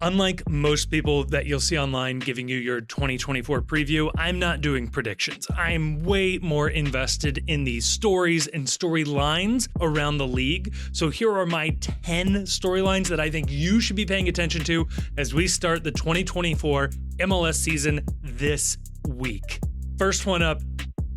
Unlike most people that you'll see online giving you your 2024 preview, I'm not doing predictions. I'm way more invested in the stories and storylines around the league. So here are my 10 storylines that I think you should be paying attention to as we start the 2024 MLS season this week. First one up,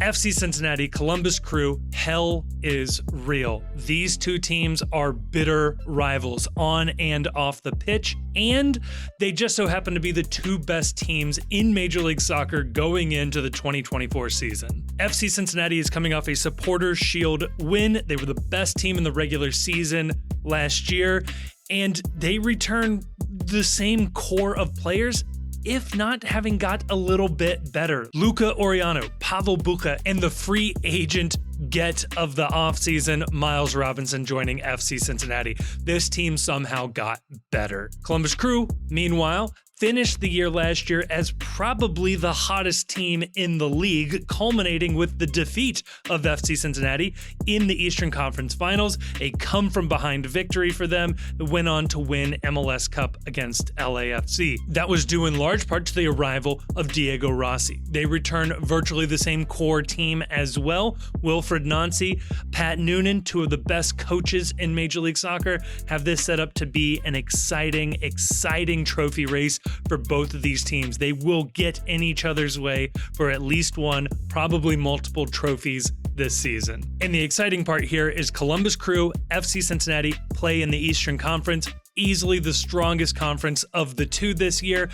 FC Cincinnati, Columbus Crew, hell is real. These two teams are bitter rivals on and off the pitch, and they just so happen to be the two best teams in Major League Soccer going into the 2024 season. FC Cincinnati is coming off a Supporters Shield win. They were the best team in the regular season last year, and they return the same core of players, if not having got a little bit better. Luca Oriano, Pavel Bucha, and the free agent get of the offseason, Miles Robinson joining FC Cincinnati. This team somehow got better. Columbus Crew, meanwhile, finished the year last year as probably the hottest team in the league, culminating with the defeat of FC Cincinnati in the Eastern Conference Finals, a come-from-behind victory for them that went on to win MLS Cup against LAFC. That was due in large part to the arrival of Diego Rossi. They return virtually the same core team as well. Wilfred Nancy, Pat Noonan, two of the best coaches in Major League Soccer, have this set up to be an exciting trophy race for both of these teams. They will get in each other's way for at least one, probably multiple trophies this season. And the exciting part here is Columbus Crew, FC Cincinnati play in the Eastern Conference, easily the strongest conference of the two this year.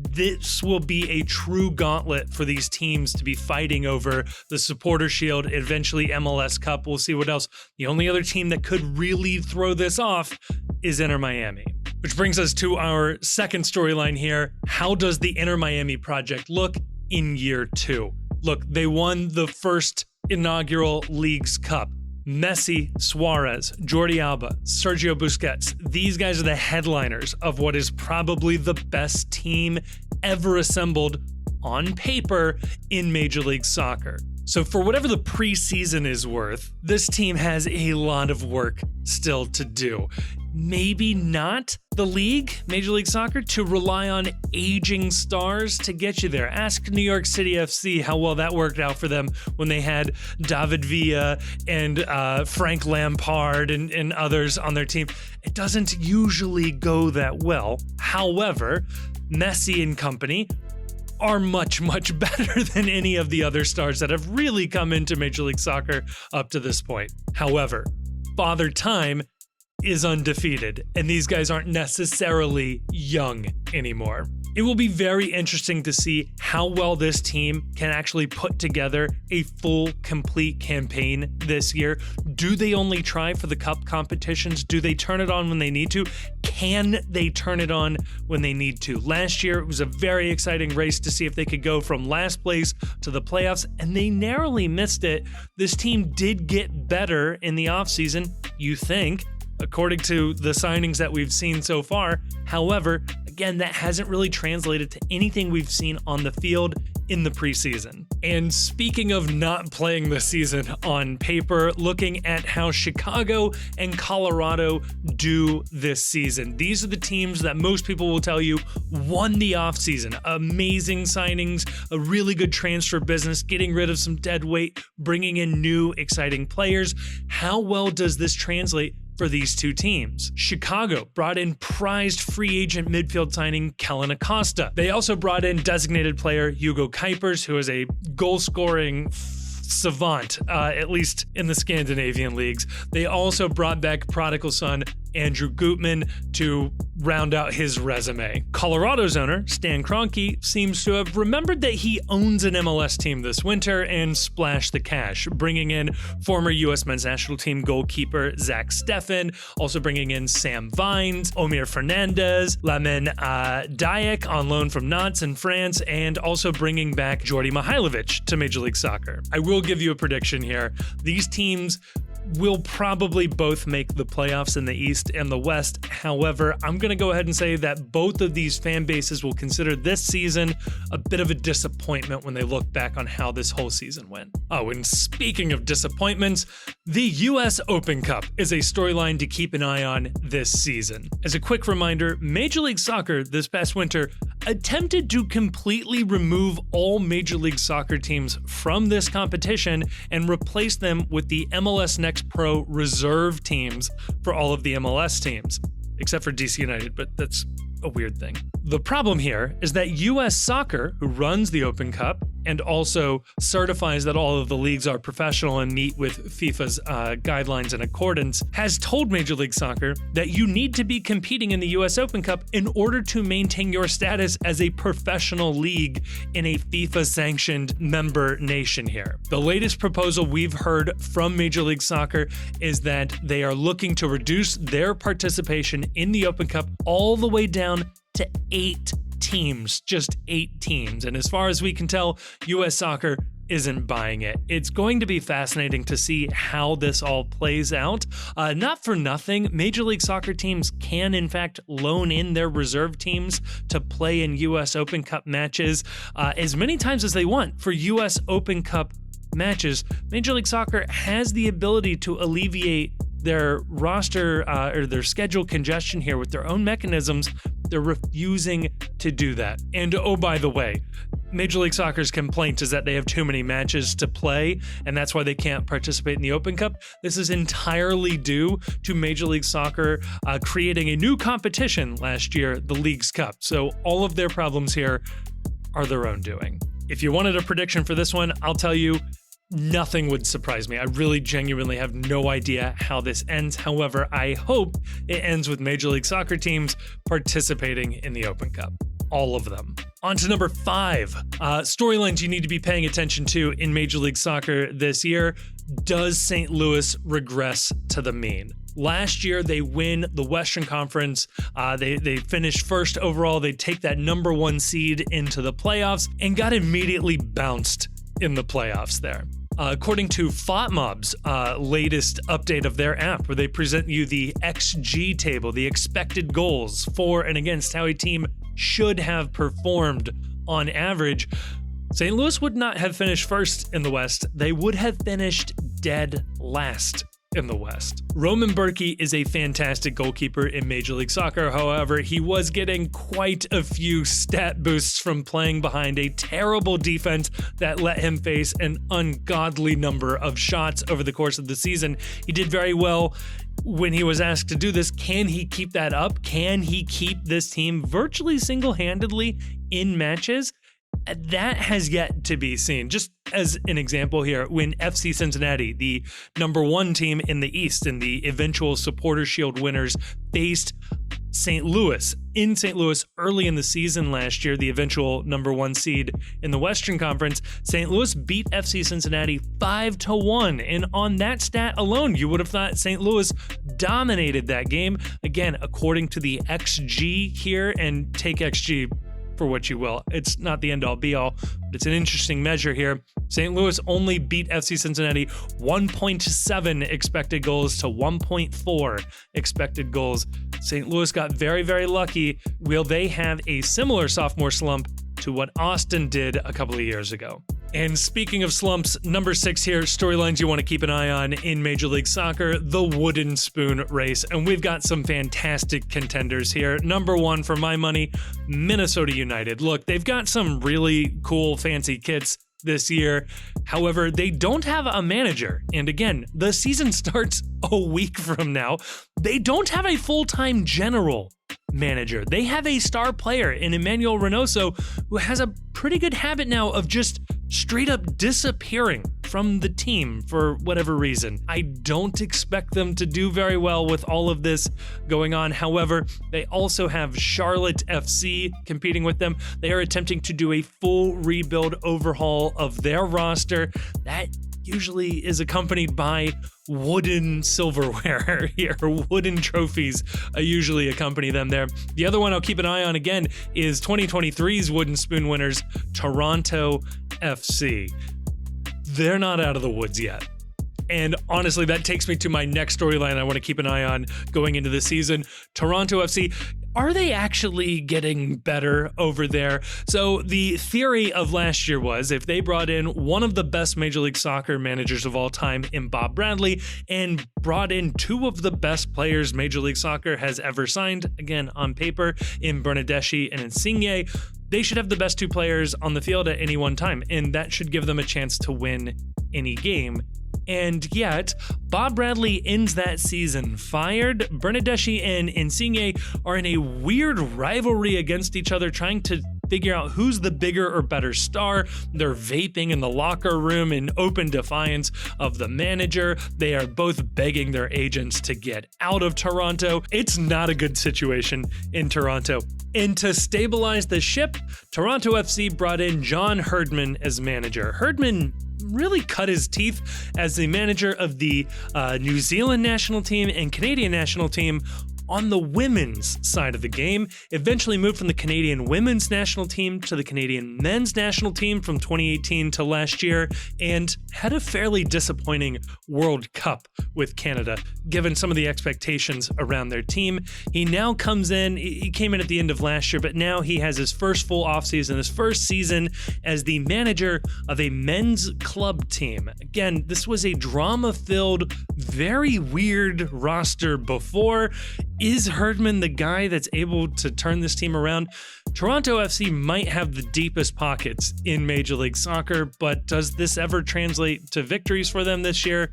This will be a true gauntlet for these teams to be fighting over the Supporters Shield, eventually MLS Cup. We'll see what else. The only other team that could really throw this off is Inter Miami. Which brings us to our second storyline here. How does the Inter Miami project look in year two? Look, they won the first inaugural Leagues Cup. Messi, Suarez, Jordi Alba, Sergio Busquets. These guys are the headliners of what is probably the best team ever assembled on paper in Major League Soccer. So for whatever the preseason is worth, this team has a lot of work still to do. Maybe not the league, Major League Soccer, to rely on aging stars to get you there. Ask New York City FC how well that worked out for them when they had David Villa and Frank Lampard and others on their team. It doesn't usually go that well. However, Messi and company are much better than any of the other stars that have really come into Major League Soccer up to this point. However, Father Time is undefeated, and these guys aren't necessarily young anymore. It will be very interesting to see how well this team can actually put together a full, complete campaign this year. Do they only try for the cup competitions? Do they turn it on when they need to? Can they turn it on when they need to? Last year, it was a very exciting race to see if they could go from last place to the playoffs, and they narrowly missed it. This team did get better in the offseason, you think, according to the signings that we've seen so far. However, again, that hasn't really translated to anything we've seen on the field in the preseason. And speaking of not playing the season on paper, looking at how Chicago and Colorado do this season. These are the teams that most people will tell you won the offseason. Amazing signings, a really good transfer business, getting rid of some dead weight, bringing in new exciting players. How well does this translate for these two teams? Chicago brought in prized free agent midfield signing Kellen Acosta. They also brought in designated player Hugo Kuipers, who is a goal-scoring savant, at least in the Scandinavian leagues. They also brought back prodigal son Andrew Gutman to round out his resume. Colorado's owner, Stan Kroenke, seems to have remembered that he owns an MLS team this winter and splashed the cash, bringing in former U.S. men's national team goalkeeper Zach Steffen, also bringing in Sam Vines, Omir Fernandez, Lamin Dayek on loan from Nantes in France, and also bringing back Jordi Mihailovic to Major League Soccer. I will give you a prediction here. These teams will probably both make the playoffs in the East and the West. However, I'm going to go ahead and say that both of these fan bases will consider this season a bit of a disappointment when they look back on how this whole season went. Oh, and speaking of disappointments, the US Open Cup is a storyline to keep an eye on this season. As a quick reminder, Major League Soccer this past winter attempted to completely remove all Major League Soccer teams from this competition and replace them with the MLS Next Pro reserve teams for all of the MLS teams, except for DC United, but that's a weird thing. The problem here is that US Soccer, who runs the Open Cup and also certifies that all of the leagues are professional and meet with FIFA's guidelines and accordance, has told Major League Soccer that you need to be competing in the US Open Cup in order to maintain your status as a professional league in a FIFA-sanctioned member nation here. The latest proposal we've heard from Major League Soccer is that they are looking to reduce their participation in the Open Cup all the way down to 8 teams, just 8 teams. And as far as we can tell, US Soccer isn't buying it. It's going to be fascinating to see how this all plays out. Not for nothing, Major League Soccer teams can in fact loan in their reserve teams to play in US Open Cup matches as many times as they want. For US Open Cup matches, Major League Soccer has the ability to alleviate their roster or their schedule congestion here with their own mechanisms. They're refusing to do that. And oh, by the way, Major League Soccer's complaint is that they have too many matches to play, and that's why they can't participate in the Open Cup. This is entirely due to Major League Soccer creating a new competition last year, the Leagues Cup. So all of their problems here are their own doing. If you wanted a prediction for this one, I'll tell you, nothing would surprise me. I really genuinely have no idea how this ends. However, I hope it ends with Major League Soccer teams participating in the Open Cup. All of them. On to number 5. Storylines you need to be paying attention to in Major League Soccer this year. Does St. Louis regress to the mean? Last year, they win the Western Conference. They finished first overall. They take that number 1 seed into the playoffs and got immediately bounced in the playoffs there. According to FOTMob's latest update of their app, where they present you the XG table, the expected goals for and against how a team should have performed on average, St. Louis would not have finished first in the West. They would have finished dead last in the West. Roman Berkey is a fantastic goalkeeper in Major League Soccer. However, he was getting quite a few stat boosts from playing behind a terrible defense that let him face an ungodly number of shots over the course of the season. He did very well when he was asked to do this. Can he keep that up? Can he keep this team virtually single-handedly in matches? That has yet to be seen. Just as an example here, when FC Cincinnati, the number 1 team in the East and the eventual Supporter Shield winners, faced St. Louis in St. Louis early in the season last year, the eventual number 1 seed in the Western Conference, St. Louis beat FC Cincinnati 5-1. And on that stat alone, you would have thought St. Louis dominated that game. Again, according to the XG here, and take XG for what you will. It's not the end-all be-all, but it's an interesting measure here. St. Louis only beat FC Cincinnati 1.7 expected goals to 1.4 expected goals. St. Louis got very, very lucky. Will they have a similar sophomore slump to what Austin did a couple of years ago? And speaking of slumps, number 6 here, storylines you want to keep an eye on in Major League Soccer, the wooden spoon race. And we've got some fantastic contenders here. Number 1, for my money, Minnesota United. Look, they've got some really cool, fancy kits this year. However, they don't have a manager. And again, the season starts a week from now. They don't have a full-time general manager. They have a star player in Emmanuel Reynoso, who has a pretty good habit now of just straight up disappearing from the team for whatever reason. I don't expect them to do very well with all of this going on. However, they also have Charlotte FC competing with them. They are attempting to do a full rebuild overhaul of their roster. That usually is accompanied by wooden silverware here. Wooden trophies usually accompany them there. The other one I'll keep an eye on again is 2023's Wooden Spoon winners, Toronto FC. They're not out of the woods yet. And honestly, that takes me to my next storyline I want to keep an eye on going into the season. Toronto FC. Are they actually getting better over there? So the theory of last year was if they brought in one of the best Major League Soccer managers of all time in Bob Bradley and brought in two of the best players Major League Soccer has ever signed, again on paper, in Bernardeschi and Insigne, they should have the best two players on the field at any one time, and that should give them a chance to win any game. And yet, Bob Bradley ends that season fired. Bernardeschi and Insigne are in a weird rivalry against each other, trying to figure out who's the bigger or better star. They're vaping in the locker room in open defiance of the manager. They are both begging their agents to get out of Toronto. It's not a good situation in Toronto. And to stabilize the ship, Toronto FC brought in John Herdman as manager. Herdman really cut his teeth as the manager of the New Zealand national team and Canadian national team on the women's side of the game, eventually moved from the Canadian women's national team to the Canadian men's national team from 2018 to last year, and had a fairly disappointing World Cup with Canada, given some of the expectations around their team. He now comes in, he came in at the end of last year, but now he has his first full offseason, his first season as the manager of a men's club team. Again, this was a drama-filled, very weird roster before. Is Herdman the guy that's able to turn this team around? Toronto FC might have the deepest pockets in Major League Soccer, but does this ever translate to victories for them this year?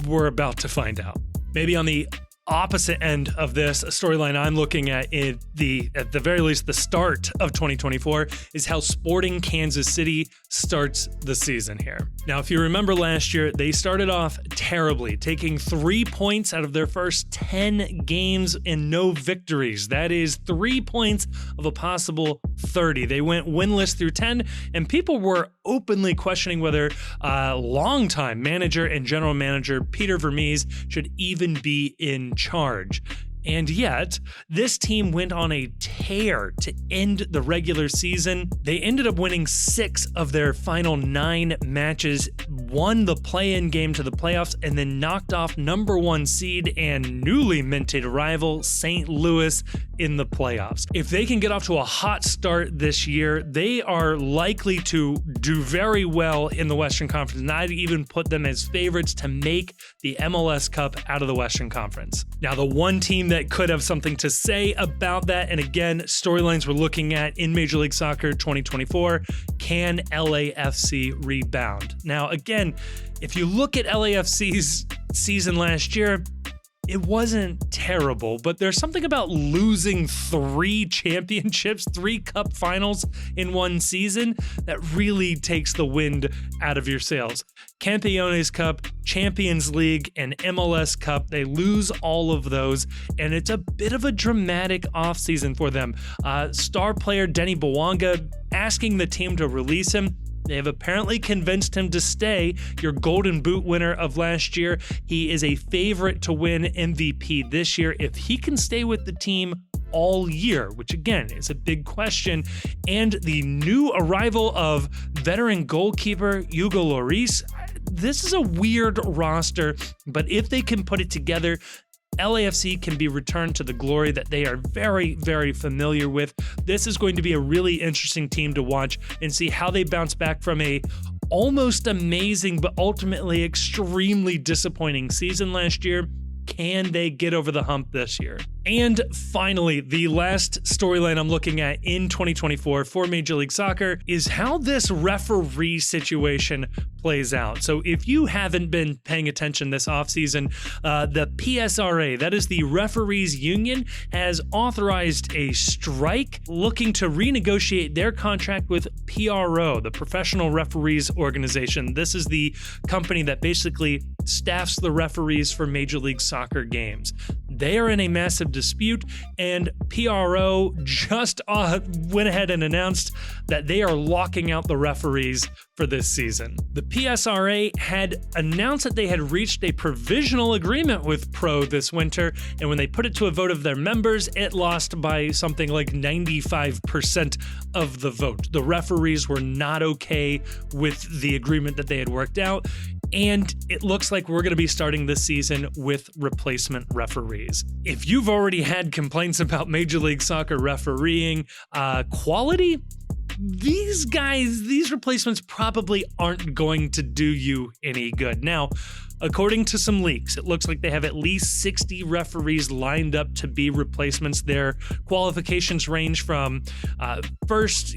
We're about to find out. Maybe on the opposite end of this, a storyline I'm looking at at the very least the start of 2024 is how Sporting Kansas City starts the season here. Now, if you remember last year, they started off terribly, taking 3 points out of their first 10 games and no victories. That is 3 points of a possible 30. They went winless through 10, and people were openly questioning whether longtime manager and general manager Peter Vermees should even be in charge. And yet, this team went on a tear to end the regular season. They ended up winning 6 of their final 9 matches, won the play-in game to the playoffs, and then knocked off number 1 seed and newly minted rival St. Louis in the playoffs. If they can get off to a hot start this year, they are likely to do very well in the Western Conference, and I'd even put them as favorites to make the MLS Cup out of the Western Conference. Now, the one team that could have something to say about that, and again, storylines we're looking at in Major League Soccer 2024, can LAFC rebound? Now, again, if you look at LAFC's season last year, it wasn't terrible, but there's something about losing 3 championships, 3 cup finals in one season that really takes the wind out of your sails. Campeones Cup, Champions League, and MLS Cup, they lose all of those, and it's a bit of a dramatic offseason for them. Star player Denny Bwanga asking the team to release him. They have apparently convinced him to stay. Your Golden Boot winner of last year. He is a favorite to win MVP this year if he can stay with the team all year, which again is a big question. And the new arrival of veteran goalkeeper Hugo Lloris. This is a weird roster, but if they can put it together, LAFC can be returned to the glory that they are very, very familiar with. This is going to be a really interesting team to watch and see how they bounce back from a almost amazing but ultimately extremely disappointing season last year. Can they get over the hump this year? And finally, the last storyline I'm looking at in 2024 for Major League Soccer is how this referee situation plays out. So if you haven't been paying attention this offseason, the PSRA, that is the referees union, has authorized a strike looking to renegotiate their contract with PRO, the Professional Referees Organization. This is the company that basically staffs the referees for Major League Soccer games. They are in a massive dispute, and PRO just went ahead and announced that they are locking out the referees for this season. The PSRA had announced that they had reached a provisional agreement with Pro this winter, and when they put it to a vote of their members, it lost by something like 95% of the vote. The referees were not okay with the agreement that they had worked out. And it looks like we're going to be starting this season with replacement referees. If you've already had complaints about Major League Soccer refereeing quality, these replacements probably aren't going to do you any good. Now, according to some leaks, it looks like they have at least 60 referees lined up to be replacements. Their qualifications range from first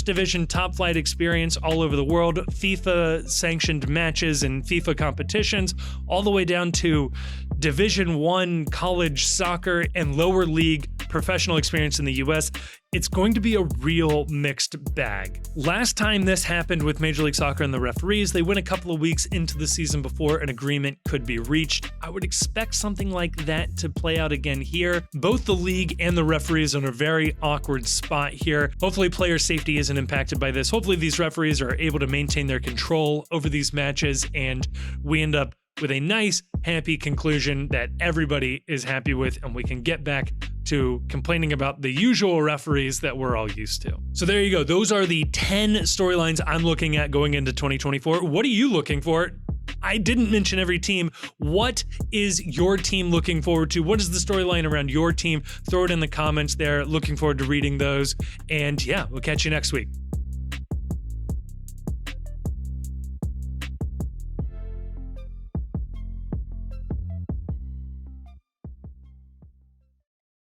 division top flight experience all over the world, FIFA sanctioned matches and FIFA competitions, all the way down to Division 1 college soccer and lower league professional experience in the US. It's going to be a real mixed bag. Last time this happened with Major League Soccer and the referees, they went a couple of weeks into the season before an agreement could be reached. I would expect something like that to play out again here. Both the league and the referees are in a very awkward spot here. Hopefully player safety isn't impacted by this. Hopefully these referees are able to maintain their control over these matches and we end up with a nice, happy conclusion that everybody is happy with, and we can get back to complaining about the usual referees that we're all used to. So there you go. Those are the 10 storylines I'm looking at going into 2024. What are you looking for? I didn't mention every team. What is your team looking forward to? What is the storyline around your team? Throw it in the comments there. Looking forward to reading those. And yeah, we'll catch you next week.